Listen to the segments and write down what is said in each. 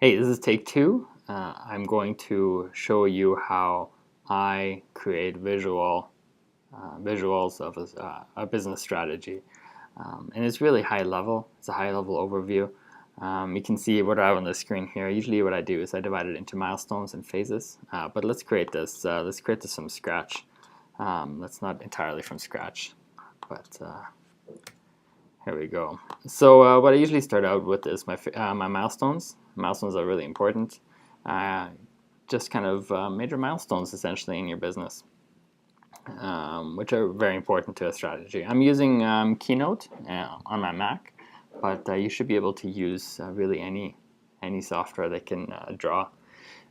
Hey, this is take two. I'm going to show you how I create visuals of a business strategy. And it's really high level. It's a high level overview. You can see what I have on the screen here. Usually what I do is I divide it into milestones and phases. But let's create this. Let's create this from scratch. That's not entirely from scratch, but here we go. So what I usually start out with is my milestones. Milestones are really important. Just kind of major milestones essentially in your business, which are very important to a strategy. I'm using Keynote on my Mac, but you should be able to use really any software that can draw.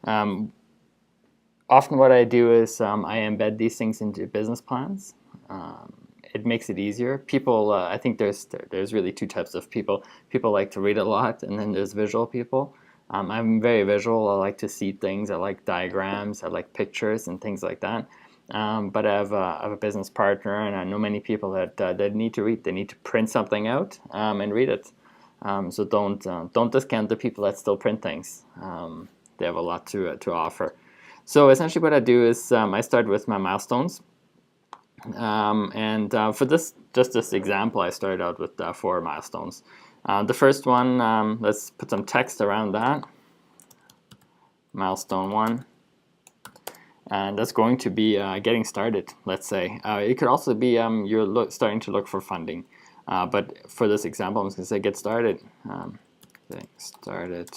Often what I do is I embed these things into business plans. It makes it easier. People, I think there's really two types of people. People like to read a lot, and then there's visual people. I'm very visual. I like to see things. I like diagrams. I like pictures and things like that. But I have a business partner, and I know many people that need to read. They need to print something out and read it. So don't discount the people that still print things. They have a lot to offer. So essentially, what I do is I start with my milestones. For this example, I started out with 4 milestones. The first one, let's put some text around that. Milestone 1. And that's going to be getting started, let's say. It could also be you're starting to look for funding. But for this example, I'm just going to say get started. Getting started.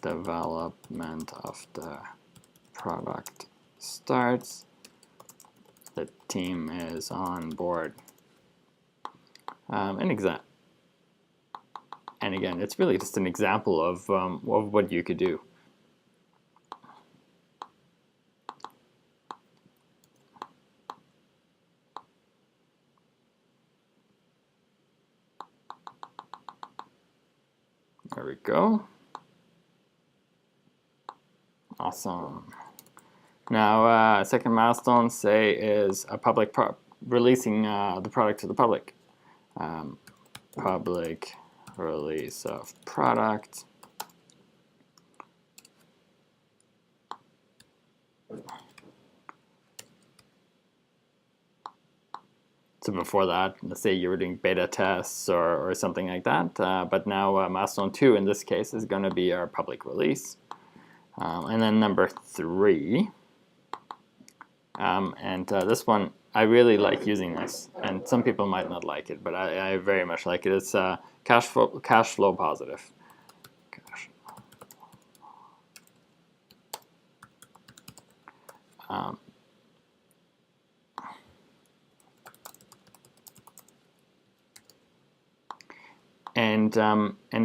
Development of the product starts. The team is on board. And again, it's really just an example of what you could do. There we go. Awesome. Now, second milestone, say, is a public releasing the product to the public. Public release of product. So before that, let's say you were doing beta tests or something like that. But now milestone 2 in this case is going to be our public release. And then number 3. This one, I really like using this, and some people might not like it, but I very much like it. It's cash flow positive. And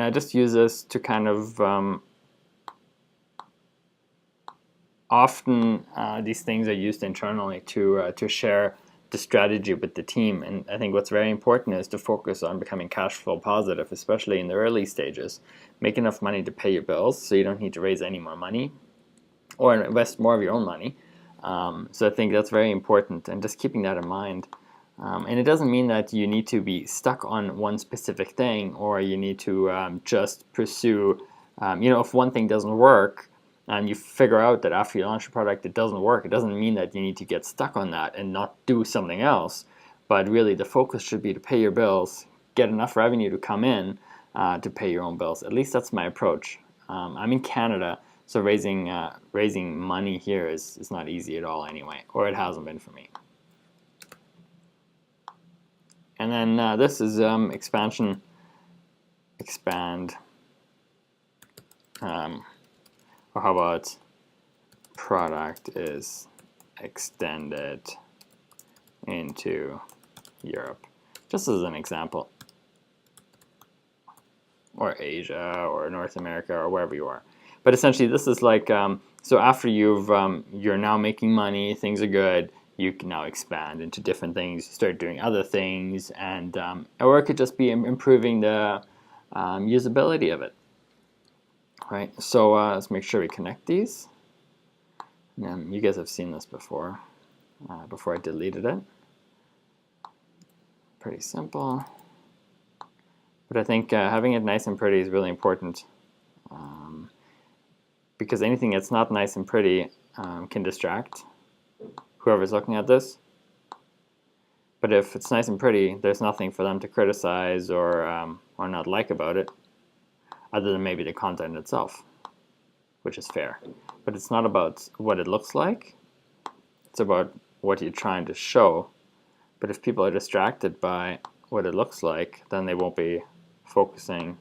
I just use this to kind of often these things are used internally to share the strategy with the team. And I think what's very important is to focus on becoming cash flow positive, especially in the early stages. Make enough money to pay your bills so you don't need to raise any more money or invest more of your own money. So I think that's very important, and just keeping that in mind. And it doesn't mean that you need to be stuck on one specific thing, or you need to just pursue, if one thing doesn't work, and you figure out that after you launch a product it doesn't work, it doesn't mean that you need to get stuck on that and not do something else. But really the focus should be to pay your bills, get enough revenue to come in to pay your own bills. At least that's my approach. I'm in Canada, so raising money here is not easy at all anyway, or it hasn't been for me. And then this is expand. Or how about product is extended into Europe, just as an example, or Asia or North America or wherever you are. But essentially this is like, so after you're now making money, things are good, you can now expand into different things, start doing other things, and or it could just be improving the usability of it. Right, so let's make sure we connect these. And you guys have seen this before I deleted it. Pretty simple. But I think having it nice and pretty is really important. because anything that's not nice and pretty can distract whoever's looking at this. But if it's nice and pretty, there's nothing for them to criticize or not like about it, other than maybe the content itself, which is fair. But it's not about what it looks like, it's about what you're trying to show. But if people are distracted by what it looks like, then they won't be focusing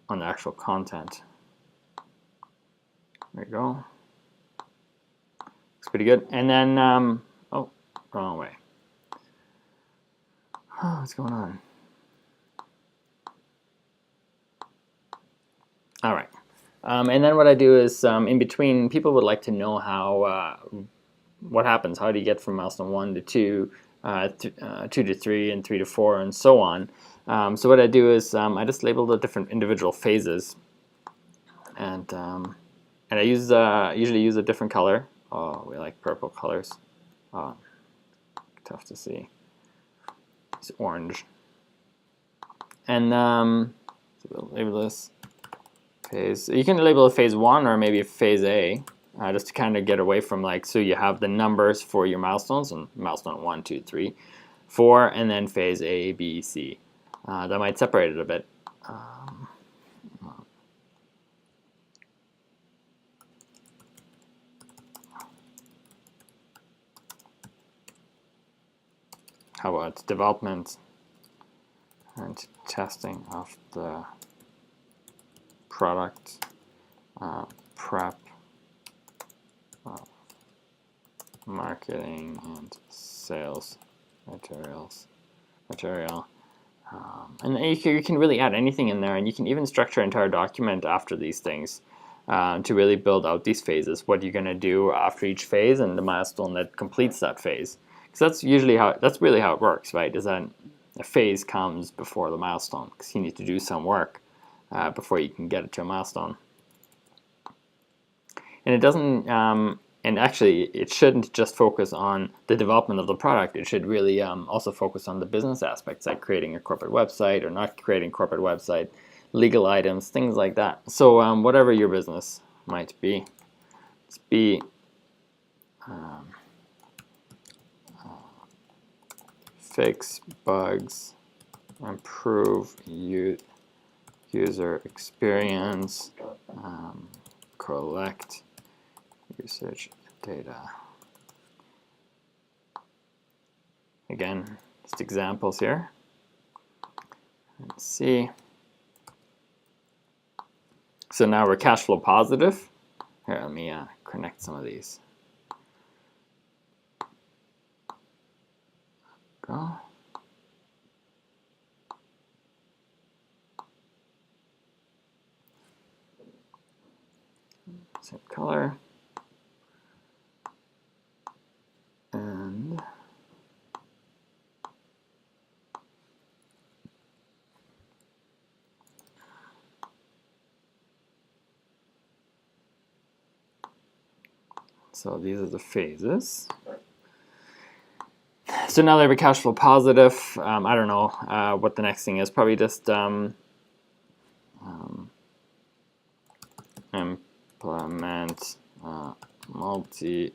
on the actual content. There you go. Looks pretty good. And then, oh, wrong way. Oh, what's going on? All right. And then what I do is, in between, people would like to know how, what happens. How do you get from milestone 1 to 2, 2 to 3, and 3 to 4, and so on. So what I do is I just label the different individual phases, and I use usually use a different color. Oh, we like purple colors. Oh, tough to see. It's orange. And so we'll label this phase. You can label it phase 1 or maybe phase A, just to kind of get away from, like, so you have the numbers for your milestones, and milestone 1, 2, 3, 4, and then phase A, B, C. That might separate it a bit. How about development and testing of the product, prep, marketing and sales material. And you can really add anything in there, and you can even structure an entire document after these things to really build out these phases, what you're going to do after each phase and the milestone that completes that phase. Because that's really how it works, right? Is that a phase comes before the milestone, because you need to do some work before you can get it to a milestone. And it doesn't, and actually, it shouldn't just focus on the development of the product. It should really also focus on the business aspects, like creating a corporate website or not creating a corporate website, legal items, things like that. So whatever your business might be, fix bugs, improve user experience, collect usage data. Again, just examples here. Let's see. So now we're cash flow positive. Here, let me connect some of these. Go. Same color. And so these are the phases. So now that we're cash flow positive, I don't know what the next thing is. Probably just implement multi-line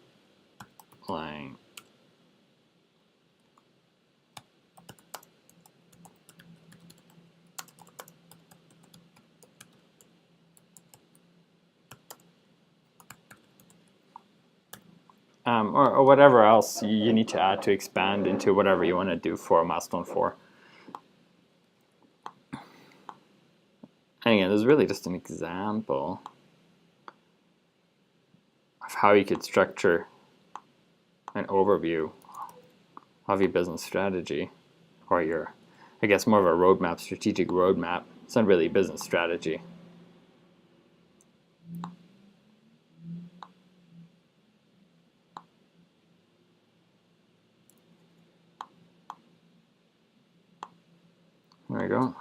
or whatever else you need to add to expand into whatever you want to do for milestone 4. And again, this is really just an example of how you could structure an overview of your business strategy, or your, I guess, more of a roadmap, strategic roadmap. It's not really business strategy. There we go.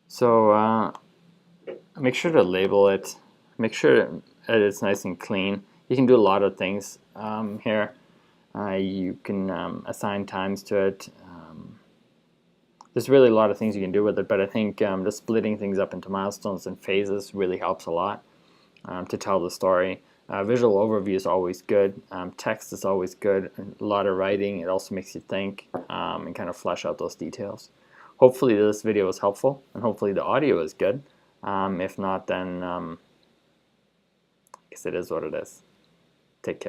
So make sure to label it. Make sure that it's nice and clean. You can do a lot of things here. You can assign times to it. there's really a lot of things you can do with it, but I think just splitting things up into milestones and phases really helps a lot to tell the story. Visual overview is always good. Text is always good. A lot of writing. It also makes you think and kind of flesh out those details. Hopefully this video was helpful, and hopefully the audio is good. If not, then I guess it is what it is. Take care.